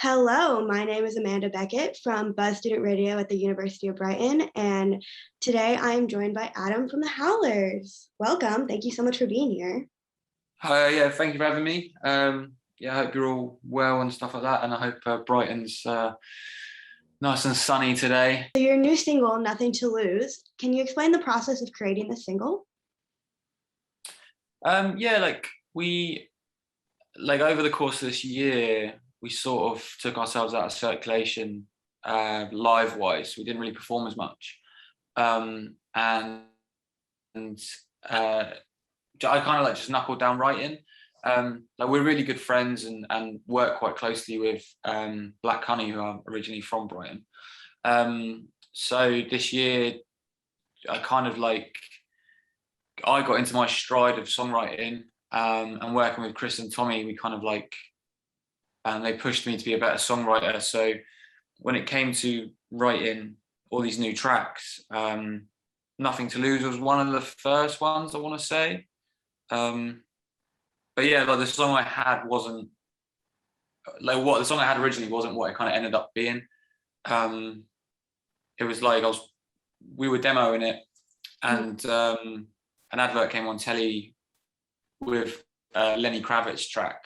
Hello, my name is Amanda Bequette from Buzz Student Radio at the University of Brighton, and today I am joined by Adam from the Howlers. Welcome. Thank you so much for being here. Hi, yeah, thank you for having me. Yeah, I hope you're all well and stuff like that, and I hope Brighton's nice and sunny today. So your new single, Nothing to Lose, can you explain the process of creating the single? Yeah, we over the course of this year, we sort of took ourselves out of circulation live wise. We didn't really perform as much, and I kind of just knuckled down writing. We're really good friends and work quite closely with Black Honey, who are originally from Brighton. So this year, I got into my stride of songwriting, and working with Chris and Tommy, we they pushed me to be a better songwriter. So when it came to writing all these new tracks, Nothing to Lose was one of the first ones, I want to say. But yeah, the song I had wasn't what the song I had originally wasn't what it kind of ended up being. It was we were demoing it, and an advert came on telly with Lenny Kravitz's track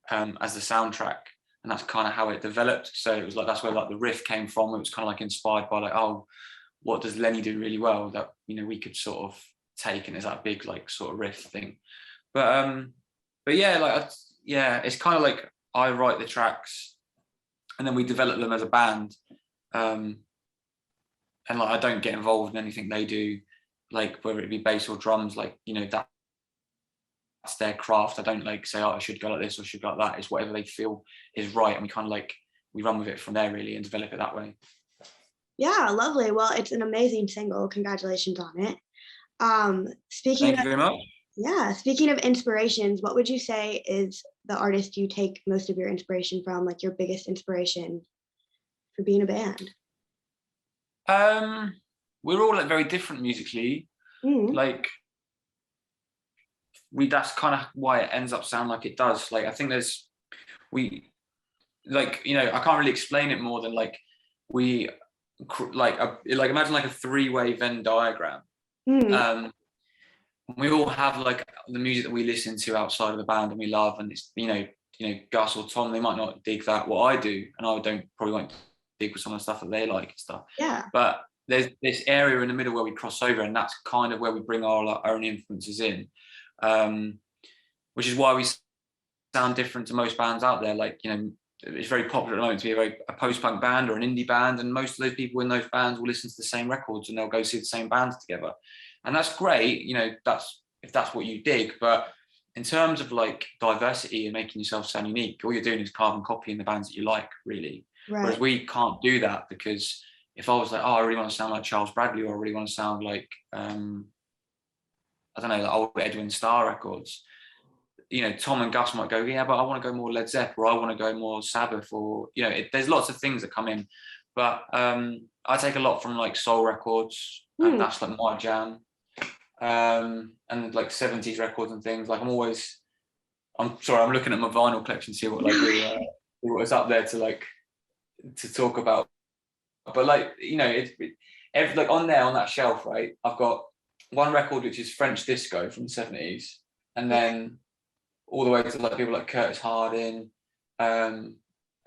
as the soundtrack, and that's kind of how it developed. So it was that's where the riff came from. It was kind of inspired by what does Lenny do really well that we could sort of take, and it's that big sort of riff thing. But yeah, it's kind of I write the tracks and then we develop them as a band, and I don't get involved in anything they do, whether it be bass or drums. That's their craft. I don't say, I should go like this or should go like that. It's whatever they feel is right, and we kind of we run with it from there really and develop it that way. Yeah, lovely. Well, it's an amazing single. Congratulations on it. Thank you very much. Yeah, speaking of inspirations, what would you say is the artist you take most of your inspiration from, your biggest inspiration for being a band? We're all very different musically. That's kind of why it ends up sounding like it does. I think I can't really explain it more than imagine a three-way Venn diagram. We all have the music that we listen to outside of the band and we love, and it's Gus or Tom, they might not dig that what I do, and I probably won't dig with some of the stuff that they like and stuff. Yeah. But there's this area in the middle where we cross over, and that's kind of where we bring our own influences in, which is why we sound different to most bands out there. It's very popular at the moment to be a post-punk band or an indie band, and most of those people in those bands will listen to the same records and they'll go see the same bands together, and that's great. That's if that's what you dig. But in terms of diversity and making yourself sound unique, all you're doing is carbon copying the bands that you like, really. Right. Whereas we can't do that, because if I was I really want to sound like Charles Bradley, or I really want to sound like I don't know, the old Edwin Starr records, Tom and Gus might go, yeah, but I want to go more Led Zepp, or I want to go more Sabbath, or there's lots of things that come in. But I take a lot from soul records, and that's my jam, and 70s records and things. I'm looking at my vinyl collection to see what what's up there to talk about. But on there on that shelf, right, I've got one record which is French disco from the 70s, and then all the way to people like Curtis Harding, and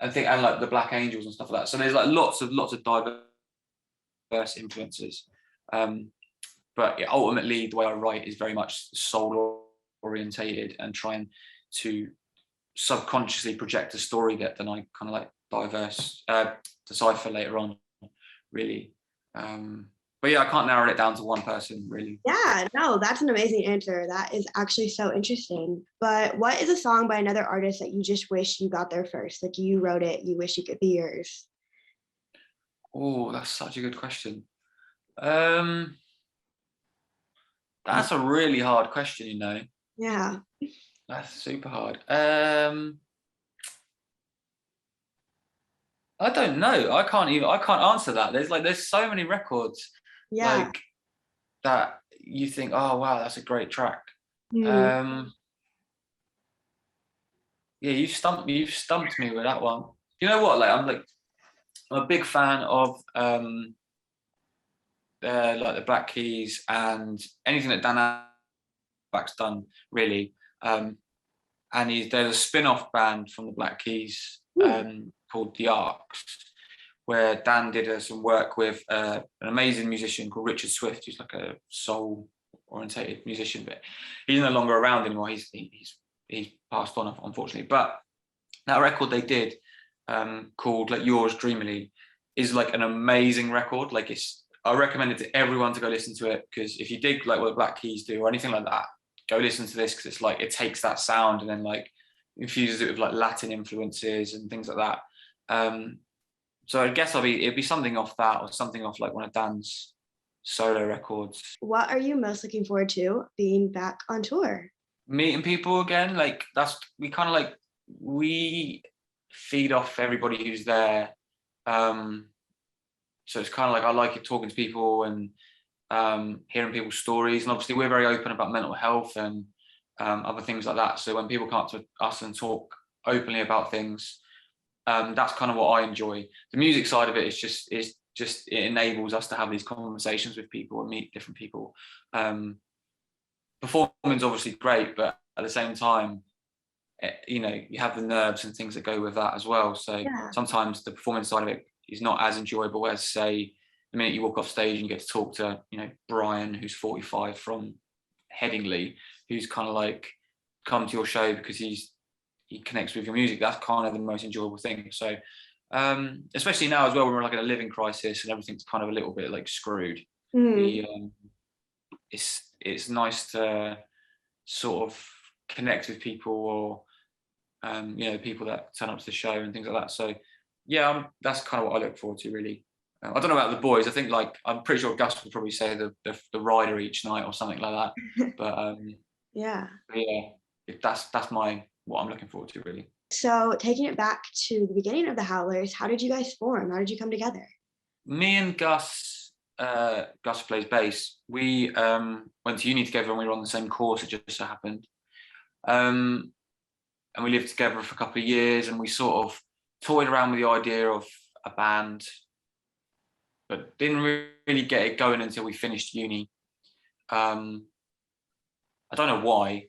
the Black Angels and stuff like that. So there's lots of diverse influences. But yeah, ultimately the way I write is very much soul orientated, and trying to subconsciously project a story that then I kind of decipher later on, really. But yeah, I can't narrow it down to one person, really. Yeah, no, that's an amazing answer. That is actually so interesting. But what is a song by another artist that you just wish you got there first? You wrote it, you wish it could be yours? Oh, that's such a good question. That's a really hard question, Yeah. That's super hard. I don't know. I can't answer that. There's so many records. Yeah. That you think, oh wow, that's a great track. Yeah, you've stumped me with that one. you know what? I'm a big fan of like the Black Keys and anything that Dan Auerbach's done, really. And there's a spin-off band from the Black Keys called The Arcs, where Dan did some work with an amazing musician called Richard Swift, who's like a soul-orientated musician, but he's no longer around anymore. He's passed on, unfortunately. But that record they did, called like Yours Dreamily, is like an amazing record. Like I recommend it to everyone to go listen to it, because if you dig like what the Black Keys do or anything like that, go listen to this, because it's like it takes that sound and then like infuses it with like Latin influences and things like that. So I guess it'd be something off that, or something off like one of Dan's solo records. What are you most looking forward to being back on tour? Meeting people again. Like we feed off everybody who's there. So it's kind of like I like it talking to people and hearing people's stories, and obviously we're very open about mental health and other things like that. So when people come up to us and talk openly about things, that's kind of what I enjoy. The music side of it is just it enables us to have these conversations with people and meet different people. Performing is obviously great, but at the same time, you have the nerves and things that go with that as well. So sometimes the performance side of it is not as enjoyable as, say, the minute you walk off stage and you get to talk to, Brian, who's 45 from Headingley, who's kind of like come to your show because he connects with your music. That's kind of the most enjoyable thing. So especially now as well, when we're like in a living crisis and everything's kind of a little bit like screwed. It's nice to sort of connect with people, or people that turn up to the show and things like that. So yeah, that's kind of what I look forward to, really. I don't know about the boys. I think I'm pretty sure Gus would probably say the rider each night or something like that. But yeah, that's what I'm looking forward to, really. So taking it back to the beginning of the Howlers, how did you guys form? How did you come together? Me and Gus plays bass. We went to uni together and we were on the same course. It just so happened, and we lived together for a couple of years, and we sort of toyed around with the idea of a band, but didn't really get it going until we finished uni. I don't know why,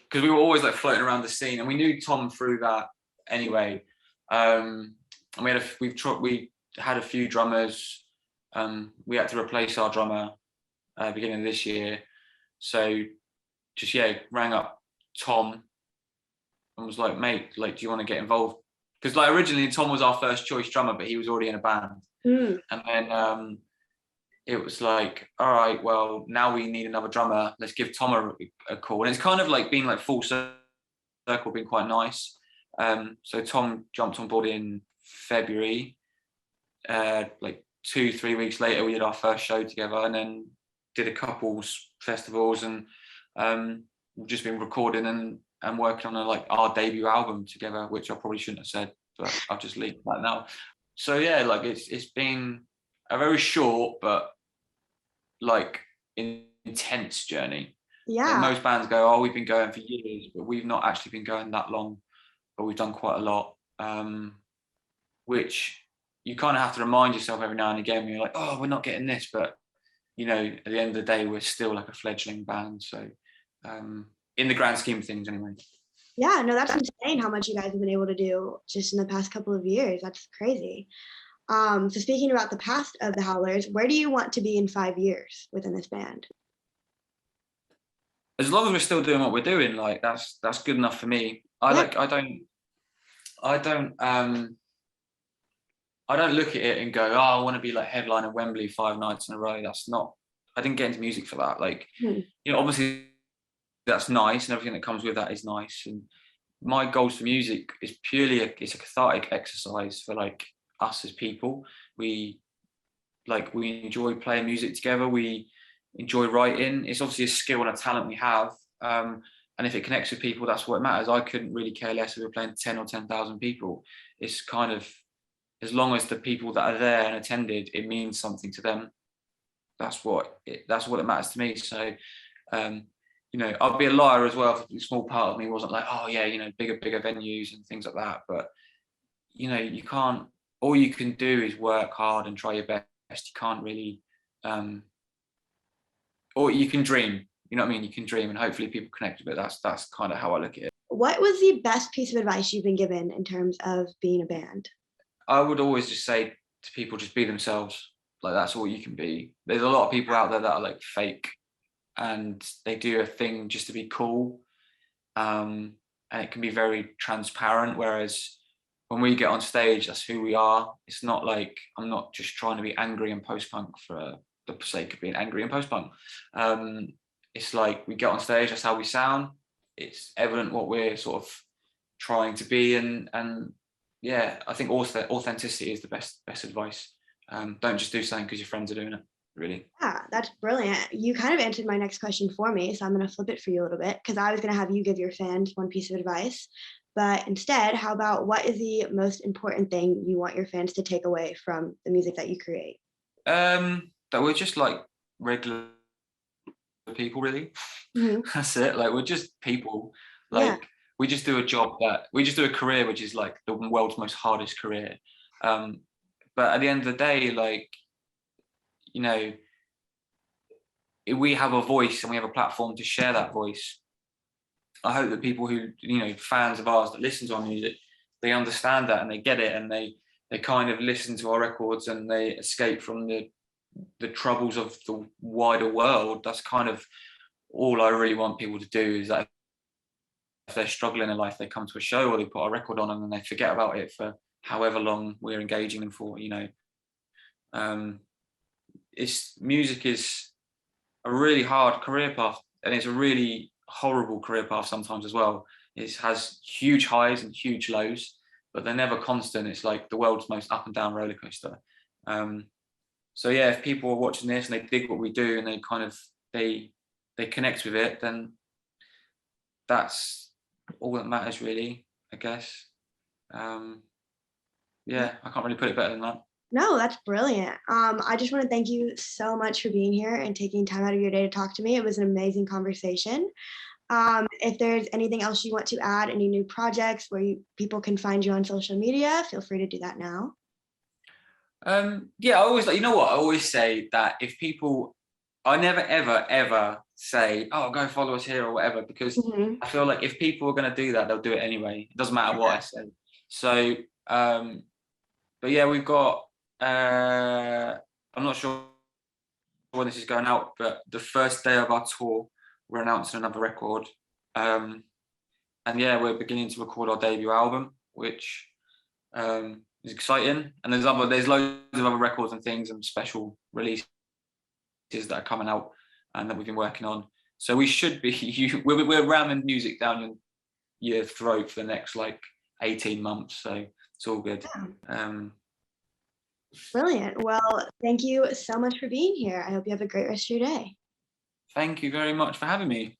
because we were always like floating around the scene, and we knew Tom through that anyway. And we had a few drummers. We had to replace our drummer beginning of this year, so just rang up Tom and was like, mate, like, do you want to get involved? Because like originally Tom was our first choice drummer, but he was already in a band. And then it was like, all right, well, now we need another drummer. Let's give Tom a call. And it's kind of like being like full circle, being quite nice. So Tom jumped on board in February. Like 2-3 weeks later, we did our first show together, and then did a couples festivals, and we've just been recording and working on our debut album together, which I probably shouldn't have said, but I've just leaked that now. So yeah, like it's been a very short but like intense journey. Yeah. Like most bands go, oh, we've been going for years, but we've not actually been going that long, but we've done quite a lot, which you kind of have to remind yourself every now and again when you're like, oh, we're not getting this, but at the end of the day, we're still like a fledgling band. So in the grand scheme of things anyway. Yeah, no, that's insane how much you guys have been able to do just in the past couple of years. That's crazy. So speaking about the past of the Howlers, where do you want to be in 5 years within this band? As long as we're still doing what we're doing, like that's good enough for me. I don't look at it and go, oh, I want to be like headline at Wembley 5 nights in a row. I didn't get into music for that. Like, obviously that's nice, and everything that comes with that is nice. And my goals for music is purely it's a cathartic exercise for like us as people. We enjoy playing music together. We enjoy writing. It's obviously a skill and a talent we have. And if it connects with people, that's what matters. I couldn't really care less if we're playing 10 or 10,000 people. It's kind of, as long as the people that are there and attended, it means something to them. That's what it matters to me. So, I'd be a liar as well if a small part of me wasn't like, oh yeah, bigger venues and things like that. But you know, you can't, all you can do is work hard and try your best. You can't really, or you can dream, you know what I mean? You can dream and hopefully people connect with it. That's kind of how I look at it. What was the best piece of advice you've been given in terms of being a band? I would always just say to people, just be themselves. Like, that's all you can be. There's a lot of people out there that are like fake and they do a thing just to be cool. And it can be very transparent. Whereas when we get on stage, that's who we are. It's not like, I'm not just trying to be angry and post-punk for the sake of being angry and post-punk. It's like we get on stage, that's how we sound. It's evident what we're sort of trying to be, and yeah, I think authenticity is the best advice. Don't just do something because your friends are doing it, really. Yeah, that's brilliant. You kind of answered my next question for me, so I'm going to flip it for you a little bit because I was going to have you give your fans one piece of advice. But instead, how about what is the most important thing you want your fans to take away from the music that you create? That we're just like regular people, really. Mm-hmm. That's it. Like, we're just people. Like, Yeah. we just do a career which is like the world's most hardest career. But at the end of the day, like, you know, we have a voice and we have a platform to share that voice. I hope that people who, you know, fans of ours that listen to our music, they understand that and they get it, and they kind of listen to our records and they escape from the troubles of the wider world. That's kind of all I really want people to do, is that if they're struggling in life, they come to a show or they put a record on and then they forget about it for however long we're engaging them for, you know. Music is a really hard career path, and it's a really horrible career path sometimes as well. It has huge highs and huge lows, but they're never constant. It's like the world's most up and down roller coaster. So yeah, if people are watching this and they dig what we do and they kind of they connect with it, then that's all that matters, really, I guess. Yeah, I can't really put it better than that. No, that's brilliant. I just want to thank you so much for being here and taking time out of your day to talk to me. It was an amazing conversation. If there's anything else you want to add, any new projects where people can find you on social media, feel free to do that now. Yeah, I always, like, you know what, I always say that if people, I never ever say, oh, go follow us here or whatever, because Mm-hmm. I feel like if people are going to do that, they'll do it anyway. It doesn't matter what I say. So but yeah, we've got I'm not sure when this is going out, but the first day of our tour, we're announcing another record. And yeah, we're beginning to record our debut album, which is exciting. And there's loads of other records and things and special releases that are coming out and that we've been working on. So we should be we're ramming music down your throat for the next like 18 months. So it's all good. Brilliant. Well, thank you so much for being here. I hope you have a great rest of your day. Thank you very much for having me.